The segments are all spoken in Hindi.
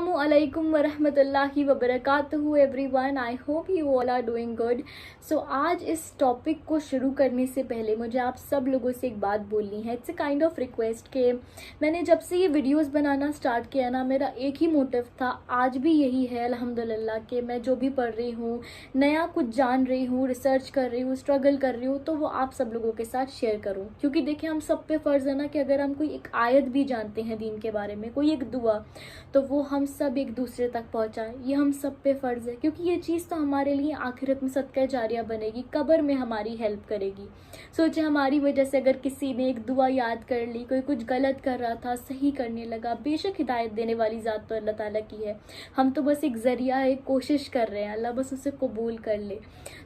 अस्सलामु अलैकुम वरहमतुल्लाहि वबरकातुहू everyone. I hope you all are doing good. So आज इस टॉपिक को शुरू करने से पहले मुझे आप सब लोगों से एक बात बोलनी है। It's a kind of request कि मैंने जब से ये वीडियोस बनाना स्टार्ट किया ना, मेरा एक ही मोटिव था, आज भी यही है अल्हम्दुलिल्लाह, कि मैं जो भी पढ़ रही हूँ, नया कुछ जान रही हूँ, रिसर्च कर रही हूँ, स्ट्रगल कर रही हूँ, तो वो आप सब लोगों के साथ शेयर करूँ। क्योंकि देखिए, हम सब पे फ़र्ज़ है ना कि अगर हम कोई एक आयत भी जानते हैं दीन के बारे में, कोई एक दुआ, तो वो हम सब एक दूसरे तक पहुंचाएं। ये हम सब पे फ़र्ज़ है, क्योंकि ये चीज़ तो हमारे लिए आखिरत में सदका जारिया बनेगी, कब्र में हमारी हेल्प करेगी। सोचे हमारी वजह से अगर किसी ने एक दुआ याद कर ली, कोई कुछ गलत कर रहा था सही करने लगा, बेशक हिदायत देने वाली ज़ात तो अल्लाह ताला की है, हम तो बस एक ज़रिया है, कोशिश कर रहे हैं, अल्लाह बस उसे कबूल कर ले।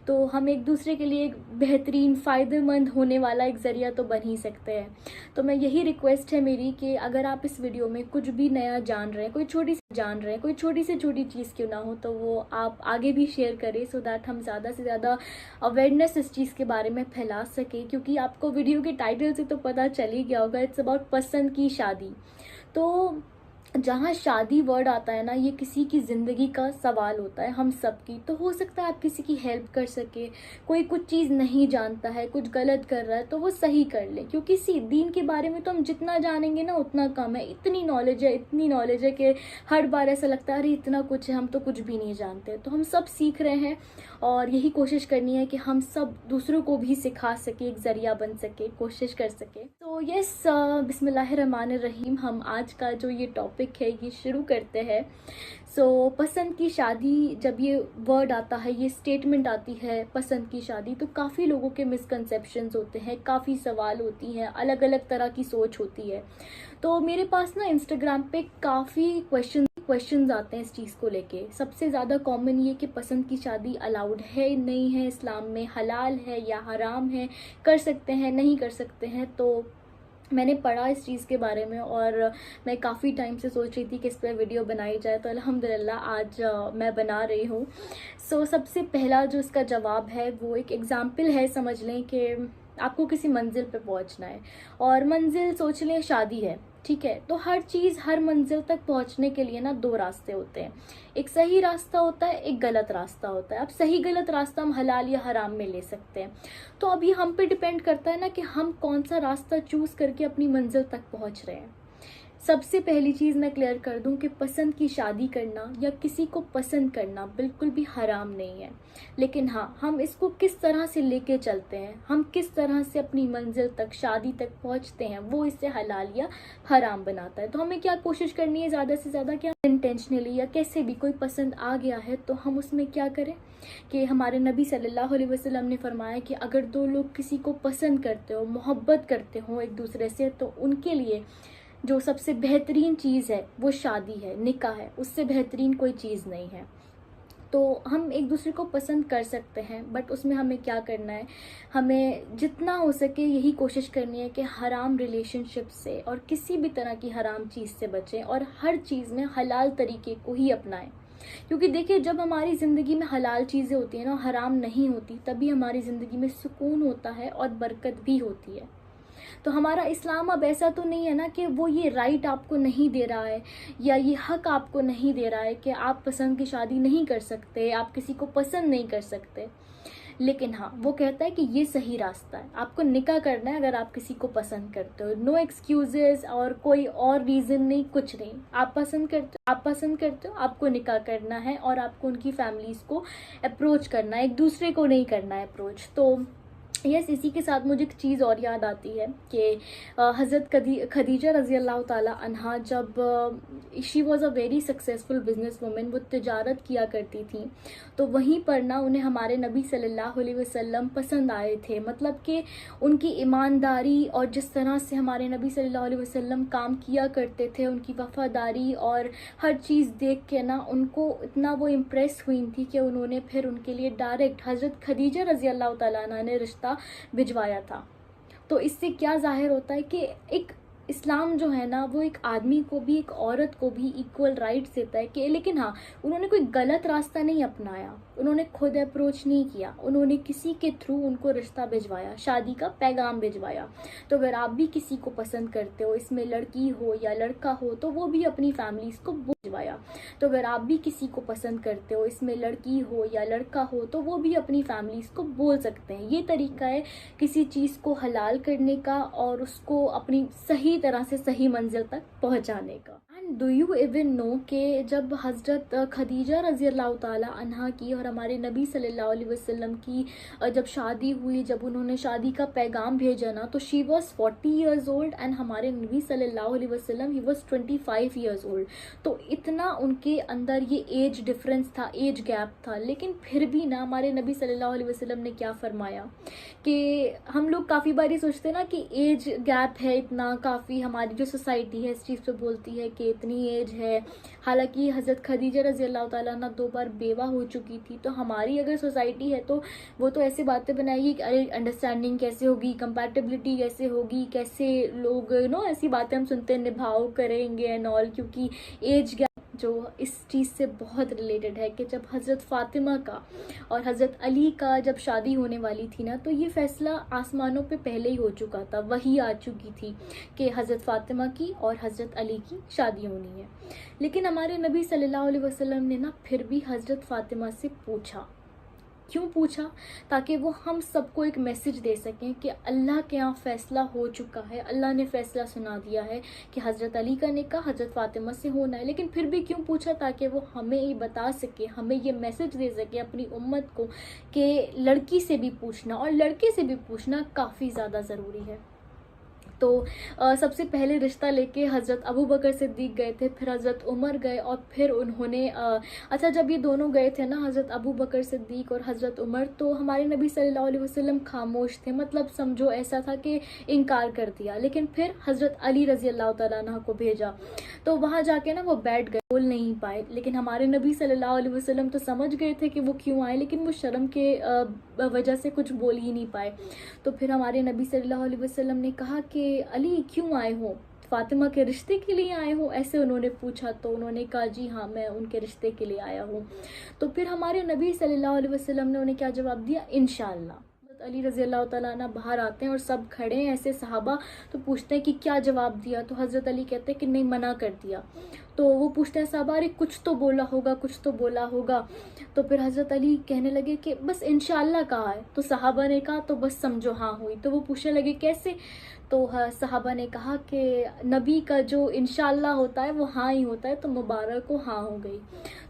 तो हम एक दूसरे के लिए एक बेहतरीन फ़ायदेमंद होने वाला एक ज़रिया तो बन ही सकते हैं। तो मैं यही रिक्वेस्ट है मेरी कि अगर आप इस वीडियो में कुछ भी नया जान रहे हैं, कोई छोटी से छोटी चीज़ क्यों ना हो, तो वो आप आगे भी शेयर करें, सो दैट हम ज़्यादा से ज़्यादा अवेयरनेस इस चीज़ के बारे में फैला सकें। क्योंकि आपको वीडियो के टाइटल से तो पता चल ही गया होगा, इट्स अबाउट पसंद की शादी। तो जहाँ शादी वर्ड आता है ना, ये किसी की ज़िंदगी का सवाल होता है, हम सब की। तो हो सकता है आप किसी की हेल्प कर सके, कोई कुछ चीज़ नहीं जानता है, कुछ गलत कर रहा है, तो वो सही कर ले। क्योंकि दीन के बारे में तो हम जितना जानेंगे ना उतना कम है। इतनी नॉलेज है कि हर बार ऐसा लगता है अरे इतना कुछ है, हम तो कुछ भी नहीं जानते। तो हम सब सीख रहे हैं और यही कोशिश करनी है कि हम सब दूसरों को भी सिखा सके, एक ज़रिया बन सके, कोशिश कर सके। तो यस, बिस्मिल्लाहिर्रहमानिर्रहीम, हम आज का जो ये टॉपिक है ये शुरू करते हैं। सो पसंद की शादी, जब ये वर्ड आता है, ये स्टेटमेंट आती है पसंद की शादी, तो काफ़ी लोगों के मिसकंसेप्शंस होते हैं, काफ़ी सवाल होती हैं, अलग अलग तरह की सोच होती है। तो मेरे पास ना इंस्टाग्राम पे काफ़ी क्वेश्चंस आते हैं इस चीज़ को लेके। सबसे ज़्यादा कॉमन ये कि पसंद की शादी अलाउड है नहीं है इस्लाम में, हलाल है या हराम है, कर सकते हैं नहीं कर सकते हैं। तो मैंने पढ़ा इस चीज़ के बारे में और मैं काफ़ी टाइम से सोच रही थी कि इस पर वीडियो बनाई जाए, तो अल्हम्दुलिल्लाह आज मैं बना रही हूँ। सो सबसे पहला जो इसका जवाब है वो एक एग्ज़ाम्पल है। समझ लें कि आपको किसी मंजिल पे पहुँचना है और मंजिल सोच लें शादी है, ठीक है। तो हर चीज़, हर मंजिल तक पहुँचने के लिए ना दो रास्ते होते हैं, एक सही रास्ता होता है, एक गलत रास्ता होता है। अब सही गलत रास्ता हम हलाल या हराम में ले सकते हैं। तो अब ये हम पे डिपेंड करता है ना कि हम कौन सा रास्ता चूज़ करके अपनी मंजिल तक पहुँच रहे हैं। सबसे पहली चीज़ मैं क्लियर कर दूं कि पसंद की शादी करना या किसी को पसंद करना बिल्कुल भी हराम नहीं है। लेकिन हाँ, हम इसको किस तरह से लेके चलते हैं, हम किस तरह से अपनी मंजिल तक, शादी तक पहुंचते हैं, वो इससे हलाल या हराम बनाता है। तो हमें क्या कोशिश करनी है, ज़्यादा से ज़्यादा क्या इंटेंशनली या कैसे भी कोई पसंद आ गया है तो हम उसमें क्या करें कि हमारे नबी सल्लल्लाहु अलैहि वसल्लम ने फरमाया कि अगर दो लोग किसी को पसंद करते हो, मोहब्बत करते हो एक दूसरे से, तो उनके लिए जो सबसे बेहतरीन चीज़ है वो शादी है, निकाह है। उससे बेहतरीन कोई चीज़ नहीं है। तो हम एक दूसरे को पसंद कर सकते हैं, बट उसमें हमें क्या करना है, हमें जितना हो सके यही कोशिश करनी है कि हराम रिलेशनशिप से और किसी भी तरह की हराम चीज़ से बचें और हर चीज़ में हलाल तरीके को ही अपनाएं। क्योंकि देखिए, जब हमारी ज़िंदगी में हलाल चीज़ें होती हैं ना, हराम नहीं होती, तभी हमारी ज़िंदगी में सुकून होता है और बरकत भी होती है। तो हमारा इस्लाम अब ऐसा तो नहीं है ना कि वो ये राइट आपको नहीं दे रहा है या ये हक आपको नहीं दे रहा है कि आप पसंद की शादी नहीं कर सकते, आप किसी को पसंद नहीं कर सकते। लेकिन हाँ, वो कहता है कि ये सही रास्ता है, आपको निकाह करना है अगर आप किसी को पसंद करते हो। नो एक्सक्यूजेस और कोई और रीज़न नहीं, कुछ नहीं। आप पसंद करते हो, आपको निकाह करना है और आपको उनकी फैमिलीज़ को अप्रोच करना है, एक दूसरे को नहीं करना है अप्रोच। तो यस, इसी के साथ मुझे एक चीज़ और याद आती है कि हज़रत खदीजा रज़ी अल्लाह ताला अन्हा, जब she was a very successful business women, वो तिजारत किया करती थी, तो वहीं पर ना उन्हें हमारे नबी सल्लल्लाहु अलैहि वसल्लम पसंद आए थे। मतलब कि उनकी ईमानदारी और जिस तरह से हमारे नबी सल्लल्लाहु अलैहि वसल्लम काम किया करते थे, उनकी वफ़ादारी और हर चीज़ देख के ना उनको इतना वो इम्प्रेस हुई थी कि उन्होंने फिर उनके लिए डायरेक्ट हज़रत खदीजा रज़ी अल्लाह ताला अन्हा ने रिश्ता भिजवाया था। तो इससे क्या ज़ाहिर होता है कि एक इस्लाम जो है ना वो एक आदमी को भी एक औरत को भी इक्वल राइट्स देता है कि, लेकिन हाँ, उन्होंने कोई गलत रास्ता नहीं अपनाया, उन्होंने खुद अप्रोच नहीं किया, उन्होंने किसी के थ्रू उनको रिश्ता भिजवाया, शादी का पैगाम भिजवाया। तो अगर आप भी किसी को पसंद करते हो, इसमें लड़की हो या लड़का हो, तो वो भी अपनी फैमिलीज को भिजवाया। तो अगर आप भी किसी को पसंद करते हो, इसमें लड़की हो या लड़का हो, तो वो भी अपनी फैमिलीज को बोल सकते हैं। ये तरीका है किसी चीज़ को हलाल करने का और उसको अपनी सही तरह से सही मंजिल तक पहुंचाने का। And do you even know कि जब हज़रत खदीजा रज़ी अल्लाह ताला अन्हा की और हमारे नबी सल्लल्लाहु अलैहि वसल्लम की जब शादी हुई, जब उन्होंने शादी का पैगाम भेजा ना, तो she was 40 years old and हमारे नबी सल्लल्लाहु अलैहि वसल्लम ही वॉज 25 ईयर्स ओल्ड। तो इतना उनके अंदर ये एज डिफरेंस था, एज गैप था। लेकिन फिर भी ना हमारे नबी सल्लल्लाहु अलैहि वसल्लम ने क्या फरमाया कि हम लोग काफ़ी बारी सोचते हैं ना कि एज गैप है इतना, काफ़ी हमारी जो सोसाइटी है इस चीज़ पे बोलती है कि इतनी एज है। हालांकि हज़रत खदीजा रज़ी अल्लाह ताला अन्हा 2 बार बेवा हो चुकी थी। तो हमारी अगर सोसाइटी है तो वो तो ऐसी बातें बनाएगी कि अरे अंडरस्टैंडिंग कैसे होगी, कंपैटिबिलिटी कैसे होगी, कैसे लोग ऐसी बातें हम सुनते हैं, निभाव करेंगे एंड ऑल, क्योंकि एज गैप जो इस चीज़ से बहुत रिलेटेड है कि जब हज़रत फ़ातिमा का और हज़रत अली का जब शादी होने वाली थी ना, तो ये फ़ैसला आसमानों पे पहले ही हो चुका था, वही आ चुकी थी कि हज़रत फ़ातिमा की और हज़रत अली की शादी होनी है। लेकिन हमारे नबी सल्लल्लाहु अलैहि वसल्लम ने ना फिर भी हज़रत फ़ातिमा से पूछा। क्यों पूछा? ताकि वो हम सबको एक मैसेज दे सकें कि अल्लाह के यहाँ फ़ैसला हो चुका है, अल्लाह ने फ़ैसला सुना दिया है कि हज़रत अली का निकाह हज़रत फ़ातिमा से होना है। लेकिन फिर भी क्यों पूछा? ताकि वो हमें ये बता सके, हमें ये मैसेज दे सके अपनी उम्मत को कि लड़की से भी पूछना और लड़के से भी पूछना काफ़ी ज़्यादा ज़रूरी है। तो सबसे पहले रिश्ता लेके हज़रत अबू बकर सिद्दीक़ गए थे, फिर हज़रत उमर गए और फिर उन्होंने अच्छा जब ये दोनों गए थे ना, हज़रत अबू बकर सिद्दीक़ और हज़रत उमर, तो हमारे नबी सल्लल्लाहु अलैहि वसल्लम खामोश थे, मतलब समझो ऐसा था कि इनकार कर दिया। लेकिन फिर हज़रत अली रज़ी अल्लाह तआला अन्हु को भेजा, तो वहाँ जाके ना वो बैठ गए, बोल नहीं पाए। लेकिन हमारे नबी सल्लल्लाहु अलैहि वसल्लम तो समझ गए थे कि वो क्यों आए, लेकिन वो शर्म के वजह से कुछ बोल ही नहीं पाए। तो फिर हमारे नबी सल्लल्लाहु अलैहि वसल्लम ने कहा कि अली क्यों आए हो, फातिमा के रिश्ते के लिए आए हो, ऐसे उन्होंने पूछा। तो उन्होंने कहा जी हाँ, मैं उनके रिश्ते के लिए आया हूँ। तो फिर हमारे नबी सल्लल्लाहु अलैहि वसल्लम ने उन्हें क्या जवाब दिया? इंशाअल्लाह। अली रज़ी अल्लाह तआला अन्हु बाहर आते हैं और सब खड़े हैं ऐसे सहाबा, तो पूछते हैं कि क्या जवाब दिया? तो हज़रत अली कहते हैं कि नहीं, मना कर दिया। तो वो पूछते हैं सहाबा, अरे कुछ तो बोला होगा, कुछ तो बोला होगा। तो फिर हज़रत अली कहने लगे कि बस इंशाअल्लाह कहा है। तो सहाबा ने कहा तो बस समझो हाँ हुई। तो वो पूछने लगे कैसे? तो सहाबा ने कहा कि नबी का जो इंशाअल्लाह होता है वो हाँ ही होता है, तो मुबारक को हाँ हो गई।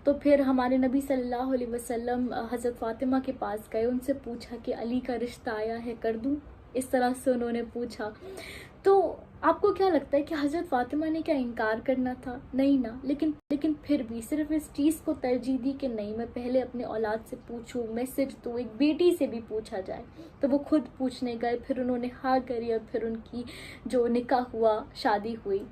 तो फिर हमारे नबी सल्लल्लाहु अलैहि वसल्लम हज़रत फ़ातिमा के पास गए, उनसे पूछा कि अली का रिश्ता आया है, कर दूँ? इस तरह से उन्होंने पूछा। तो आपको क्या लगता है कि हज़रत फ़ातिमा ने क्या इनकार करना था? नहीं ना। लेकिन फिर भी सिर्फ इस चीज़ को तरजीह दी कि नहीं, मैं पहले अपने औलाद से पूछूं, मैसेज दूँ, एक बेटी से भी पूछा जाए। तो वो खुद पूछने गए, फिर उन्होंने हाँ करी और फिर उनकी जो निकाह हुआ, शादी हुई।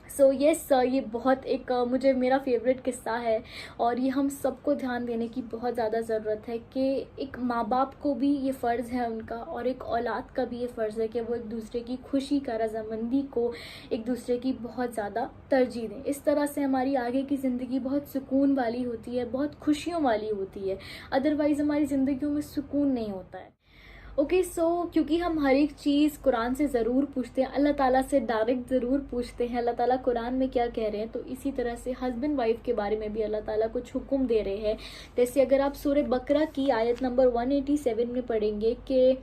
सो यस, ये बहुत एक मुझे मेरा फेवरेट किस्सा है और ये हम सबको ध्यान देने की बहुत ज़्यादा ज़रूरत है कि एक माँ बाप को भी ये फ़र्ज़ है उनका और एक औलाद का भी ये फ़र्ज़ है कि वो एक दूसरे की खुशी का, रज़ामंदी को एक दूसरे की बहुत ज़्यादा तरजीह दें। इस तरह से हमारी आगे की ज़िंदगी बहुत सुकून वाली होती है, बहुत खुशियों वाली होती है। अदरवाइज़ हमारी ज़िंदगियों में सुकून नहीं होता है। ओके सो क्योंकि हम हर एक चीज़ कुरान से ज़रूर पूछते हैं, अल्लाह ताला से डायरेक्ट ज़रूर पूछते हैं अल्लाह ताला कुरान में क्या कह रहे हैं, तो इसी तरह से हस्बैंड वाइफ के बारे में भी अल्लाह ताला कुछ हुक्म दे रहे हैं। जैसे अगर आप सूरह बकरा की आयत नंबर 187 में पढ़ेंगे कि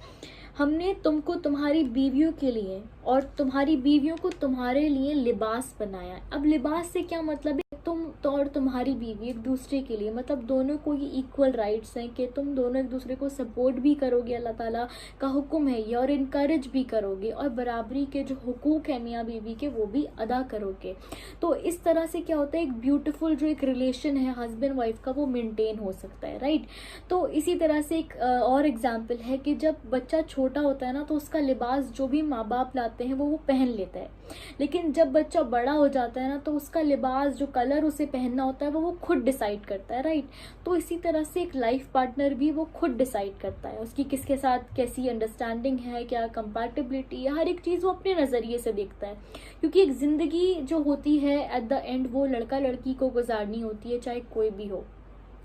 हमने तुमको तुम्हारी बीवियों के लिए और तुम्हारी बीवियों को तुम्हारे लिए लिबास बनाया। अब लिबास से क्या मतलब है? तुम तो और तुम्हारी बीवी एक दूसरे के लिए, मतलब दोनों को ये इक्वल राइट्स हैं कि तुम दोनों एक दूसरे को सपोर्ट भी करोगे, अल्लाह ताला का हुक्म है ये, और इनकरेज भी करोगे और बराबरी के जो हुकूक है मियाँ बीवी के वो भी अदा करोगे। तो इस तरह से क्या होता है, एक ब्यूटीफुल जो एक रिलेशन है हस्बैंड वाइफ का वो मेंटेन हो सकता है, राइट। तो इसी तरह से एक और एग्जाम्पल है कि जब बच्चा छोटा होता है ना, तो उसका लिबास जो भी माँ बाप लाते हैं वो पहन लेता है। लेकिन जब बच्चा बड़ा हो जाता है ना, तो उसका लिबास जो कलर कलर उसे पहनना होता है वो खुद डिसाइड करता है, राइट। तो इसी तरह से एक लाइफ पार्टनर भी वो खुद डिसाइड करता है, उसकी किसके साथ कैसी अंडरस्टैंडिंग है, क्या कंपैटिबिलिटी है, हर एक चीज़ वो अपने नज़रिए से देखता है। क्योंकि एक ज़िंदगी जो होती है एट द एंड वो लड़का लड़की को गुजारनी होती है, चाहे कोई भी हो।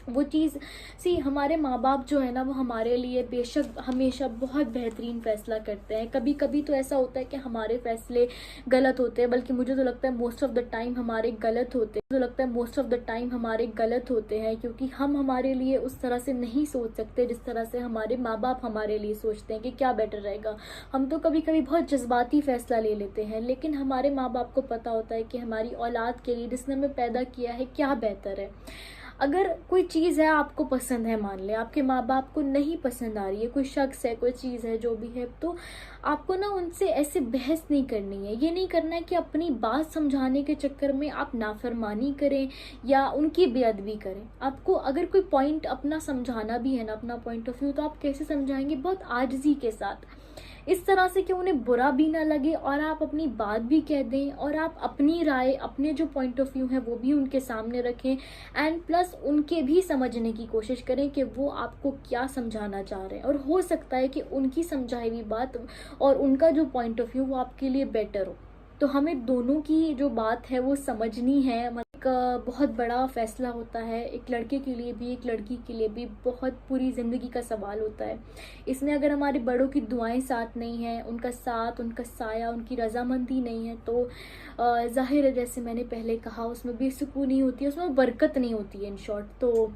वो चीज़ हमारे माँ बाप जो है ना वो हमारे लिए बेशक हमेशा बहुत बेहतरीन फ़ैसला करते हैं। कभी कभी तो ऐसा होता है कि हमारे फ़ैसले गलत होते हैं, बल्कि मुझे तो लगता है मोस्ट ऑफ द टाइम हमारे गलत होते हैं। क्योंकि हम हमारे लिए उस तरह से नहीं सोच सकते जिस तरह से हमारे माँ बाप हमारे लिए सोचते हैं कि क्या बेटर रहेगा। हम तो कभी कभी बहुत जज्बाती फ़ैसला ले लेते हैं, लेकिन हमारे माँ बाप को पता होता है कि हमारी औलाद के लिए, जिसने हमें पैदा किया है, क्या बेहतर है। अगर कोई चीज़ है आपको पसंद है, मान लें आपके माँ बाप को नहीं पसंद आ रही है, कोई शख्स है, कोई चीज़ है, जो भी है, तो आपको ना उनसे ऐसे बहस नहीं करनी है। ये नहीं करना है कि अपनी बात समझाने के चक्कर में आप नाफरमानी करें या उनकी बेअदबी करें। आपको अगर कोई पॉइंट अपना समझाना भी है ना, अपना पॉइंट ऑफ व्यू, तो आप कैसे समझाएंगे? बहुत आजिज़ी के साथ, इस तरह से कि उन्हें बुरा भी ना लगे और आप अपनी बात भी कह दें और आप अपनी राय, अपने जो पॉइंट ऑफ व्यू है वो भी उनके सामने रखें, एंड प्लस उनके भी समझने की कोशिश करें कि वो आपको क्या समझाना चाह रहे हैं। और हो सकता है कि उनकी समझाई हुई बात और उनका जो पॉइंट ऑफ व्यू वो आपके लिए बेटर हो। तो हमें दोनों की जो बात है वो समझनी है। बहुत बड़ा फैसला होता है, एक लड़के के लिए भी एक लड़की के लिए भी बहुत पूरी ज़िंदगी का सवाल होता है। इसमें अगर हमारे बड़ों की दुआएं साथ नहीं हैं, उनका साथ, उनका साया, उनकी रजामंदी नहीं है, तो जाहिर है जैसे मैंने पहले कहा, उसमें बेसुकूनी होती है, उसमें बरकत नहीं होती है, इन शॉर्ट। तो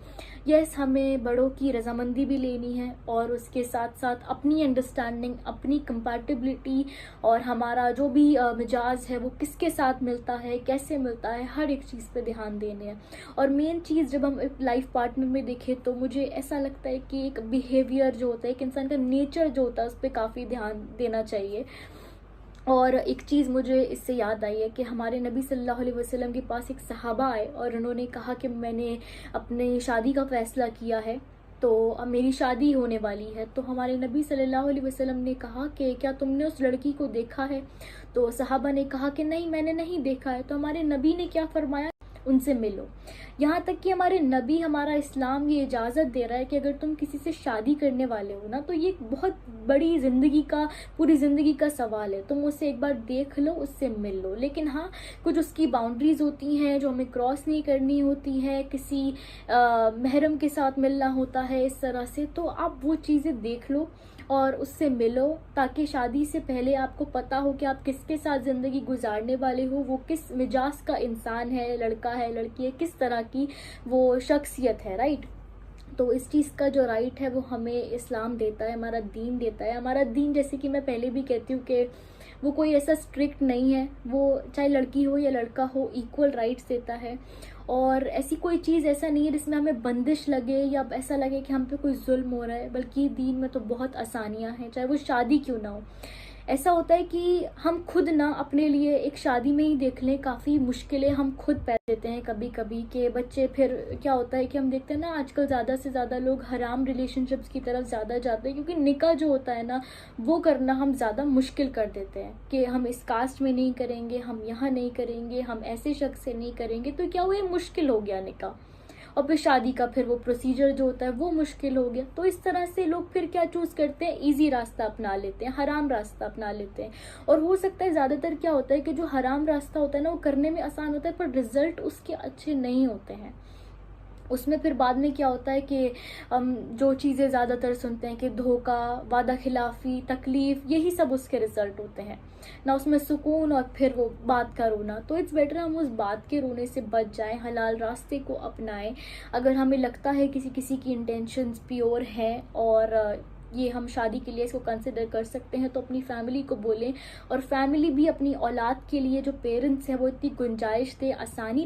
यस, हमें बड़ों की रजामंदी भी लेनी है और उसके साथ साथ अपनी अंडरस्टैंडिंग, अपनी कंपैटिबिलिटी और हमारा जो भी मिजाज है वो किसके साथ मिलता है, कैसे मिलता है, हर एक चीज़ पे ध्यान देने हैं। और मेन चीज़ जब हम लाइफ पार्टनर में देखें तो मुझे ऐसा लगता है कि एक बिहेवियर जो होता है, एक इंसान का नेचर जो होता है, उस पर काफ़ी ध्यान देना चाहिए। और एक चीज़ मुझे इससे याद आई है कि हमारे नबी सल्लल्लाहु अलैहि वसल्लम के पास एक सहाबा आए और उन्होंने कहा कि मैंने अपनी शादी का फ़ैसला किया है, तो अब मेरी शादी होने वाली है। तो हमारे नबी सल्लल्लाहु अलैहि वसल्लम ने कहा कि क्या तुमने उस लड़की को देखा है? तो सहाबा ने कहा कि नहीं, मैंने नहीं देखा है। तो हमारे नबी ने क्या फरमाया? उनसे मिलो। यहाँ तक कि हमारे नबी, हमारा इस्लाम ये इजाज़त दे रहा है कि अगर तुम किसी से शादी करने वाले हो ना, तो ये बहुत बड़ी ज़िंदगी का, पूरी ज़िंदगी का सवाल है। तुम उससे एक बार देख लो, उससे मिल लो, लेकिन हाँ, कुछ उसकी बाउंड्रीज़ होती हैं जो हमें क्रॉस नहीं करनी होती है। किसी महरम के साथ मिलना होता है इस तरह से, तो आप वो चीज़ें देख लो और उससे मिलो, ताकि शादी से पहले आपको पता हो कि आप किसके साथ ज़िंदगी गुजारने वाले हो, वो किस मिजाज का इंसान है, लड़का है, लड़की है, किस तरह की वो शख्सियत है, राइट। तो इस चीज़ का जो राइट है वो हमें इस्लाम देता है, हमारा दीन देता है। हमारा दीन, जैसे कि मैं पहले भी कहती हूँ कि वो कोई ऐसा स्ट्रिक्ट नहीं है, वो चाहे लड़की हो या लड़का हो, इक्वल राइट्स देता है। और ऐसी कोई चीज़ ऐसा नहीं है जिसमें हमें बंदिश लगे या ऐसा लगे कि हम पे कोई जुल्म हो रहा है, बल्कि दीन में तो बहुत आसानियाँ हैं, चाहे वो शादी क्यों ना हो। ऐसा होता है कि हम खुद ना अपने लिए एक शादी में ही देख लें, काफ़ी मुश्किलें हम खुद पैदा देते हैं कभी कभी के बच्चे। फिर क्या होता है कि हम देखते हैं ना, आजकल ज़्यादा से ज़्यादा लोग हराम रिलेशनशिप्स की तरफ ज़्यादा जाते हैं, क्योंकि निकाह जो होता है ना, वो करना हम ज़्यादा मुश्किल कर देते हैं कि हम इस कास्ट में नहीं करेंगे, हम यहाँ नहीं करेंगे, हम ऐसे शख्स से नहीं करेंगे। तो क्या हुआ, ये मुश्किल हो गया निकाह, और फिर शादी का फिर वो प्रोसीजर जो होता है वो मुश्किल हो गया। तो इस तरह से लोग फिर क्या चूज़ करते हैं, इजी रास्ता अपना लेते हैं, हराम रास्ता अपना लेते हैं। और हो सकता है ज़्यादातर क्या होता है कि जो हराम रास्ता होता है ना, वो करने में आसान होता है पर रिजल्ट उसके अच्छे नहीं होते हैं। उसमें फिर बाद में क्या होता है कि हम जो चीज़ें ज़्यादातर सुनते हैं कि धोखा, वादा खिलाफी, तकलीफ़, यही सब उसके रिजल्ट होते हैं ना, उसमें सुकून और फिर वो बात का रोना। तो इट्स बेटर हम उस बात के रोने से बच जाएं, हलाल रास्ते को अपनाएं। अगर हमें लगता है किसी की इंटेंशंस प्योर हैं और ये हम शादी के लिए इसको कंसिडर कर सकते हैं, तो अपनी फैमिली को बोलें, और फैमिली भी अपनी औलाद के लिए, जो पेरेंट्स हैं, वो इतनी गुंजाइश दे, आसानी